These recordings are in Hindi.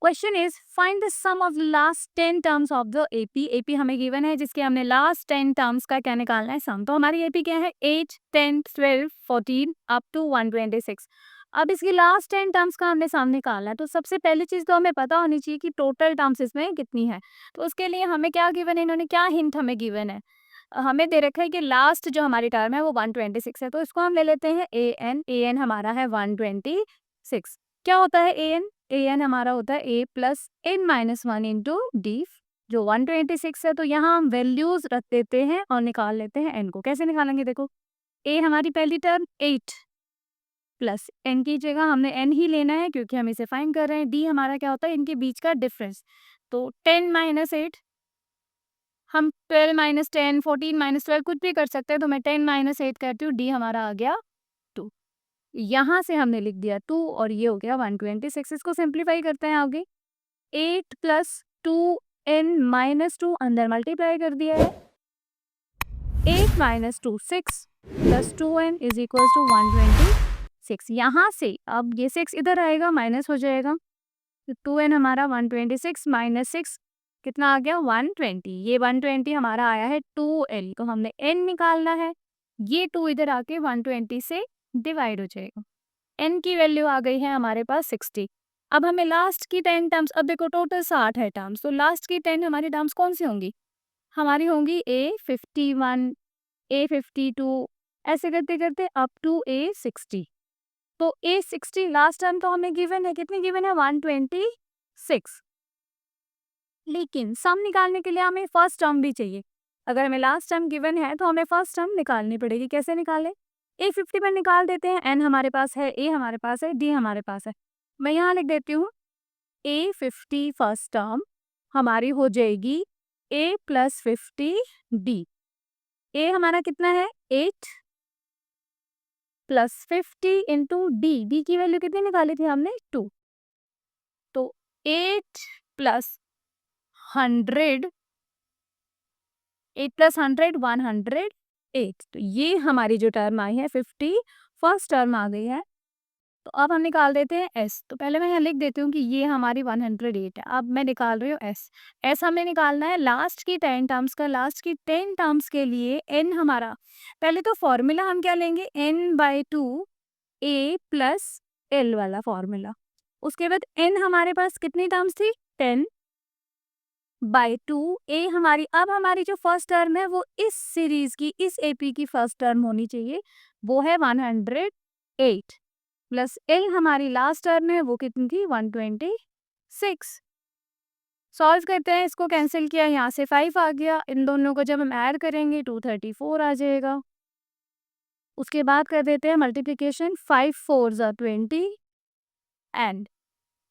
Question is find the sum of the last 10 terms of the AP. AP हमें गिवन है जिसके हमने लास्ट 10 टर्म्स का क्या निकालना है, सम। तो हमारी एपी क्या है, 8, 10, 12, 14 अप टू 126। अब इसकी लास्ट 10 टर्म्स का हमने सम निकालना है, तो सबसे पहली चीज तो हमें पता होनी चाहिए कि टोटल टर्म्स इसमें कितनी है। तो उसके लिए हमें क्या गिवन है, इन्होंने क्या हिंट हमें गिवन है, हमें दे रखा है कि लास्ट जो हमारी टर्म है वो 126 है। तो इसको हम ले लेते हैं ए एन। ए एन हमारा है 126। क्या होता है ए एन, ए एन हमारा होता है a plus n minus one into d, जो 126 है। तो यहाँ हम वैल्यूज रख देते हैं और निकाल लेते हैं एन को। कैसे निकालेंगे, देखो ए हमारी पहली टर्म 8 प्लस एन की जगह हमने एन ही लेना है क्योंकि हम इसे फाइंड कर रहे हैं। डी हमारा क्या होता है, इनके बीच का डिफरेंस। तो 10 माइनस 8, हम 12 माइनस 10, 14 माइनस 12 कुछ भी कर सकते हैं। तो मैं 10 माइनस 8 करती हूँ, डी हमारा आ गया 2। यहाँ से हमने लिख दिया 2 और ये हो गया 126। इसको सिंप्लीफाई करते हैं आगे, 8 प्लस 2n माइनस 2 अंदर मल्टीप्लाई कर दिया है, 8 minus 2 6 plus 2n is equal to 126। यहाँ से अब ये 6 इधर आएगा, माइनस हो जाएगा, तो 2n हमारा 126 माइनस 6 कितना आ गया 120। ये 120 हमारा आया है 2l, तो हमने n निकालना है। ये 2 इधर आके 120 से डिवाइड हो जाएगा। n की वैल्यू आ गई है हमारे पास 60। अब हमें लास्ट की 10 टर्म्स, अब देखो टोटल 60 है टर्म्स, तो लास्ट की 10 हमारी टर्म्स कौन सी होंगी, हमारी होंगी A51, A52, ऐसे करते करते अप टू A60। तो A60 लास्ट टर्म तो हमें गिवन है, कितनी गिवन है 126। लेकिन सम निकालने के लिए हमें फर्स्ट टर्म भी चाहिए। अगर हमें लास्ट टर्म गिवन है तो हमें फर्स्ट टर्म निकालनी पड़ेगी। कैसे निकालें, A50 पर निकाल देते हैं। n हमारे पास है, a हमारे पास है, d हमारे पास है। मैं यहाँ लिख देती हूँ A50 फर्स्ट टर्म हमारी हो जाएगी a प्लस 50 d। a हमारा कितना है 8 प्लस 50 इंटू डी की वैल्यू कितनी निकाली थी हमने 2। तो 8 प्लस 100, 8 प्लस 100 108। तो ये हमारी जो टर्म आई है 50 फर्स्ट टर्म आ गई है। तो अब हम निकाल देते हैं s। तो पहले मैं यहाँ लिख देती हूँ कि ये हमारी 108 है। अब मैं निकाल रही हूँ s। s हमें निकालना है लास्ट की 10 टर्म्स का। लास्ट की 10 टर्म्स के लिए n हमारा, पहले तो फॉर्मूला हम क्या लेंगे, n/2 a प्लस l वाला फॉर्मूला। उसके बाद n हमारे पास कितनी टर्म्स थी 10/2 a हमारी। अब हमारी जो फर्स्ट टर्म है वो इस सीरीज की, इस एपी की फर्स्ट टर्म होनी चाहिए, वो है 108 प्लस एल हमारी लास्ट टर्म है, वो कितनी थी 126। सॉल्व करते हैं, इसको कैंसिल किया, यहाँ से 5 आ गया। इन दोनों को जब हम ऐड करेंगे 234 आ जाएगा। उसके बाद कर देते हैं मल्टीप्लिकेशन, 5 4 ज़ा 20 एंड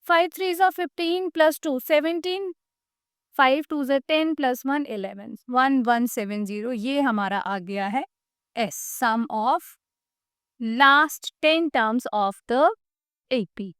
5 3 ज़ा 15 प्लस 2 17, 5 2 ज़ा 10 प्लस 1 11, 1170। ये हमारा आ गया है S, sum of last 10 terms of the AP।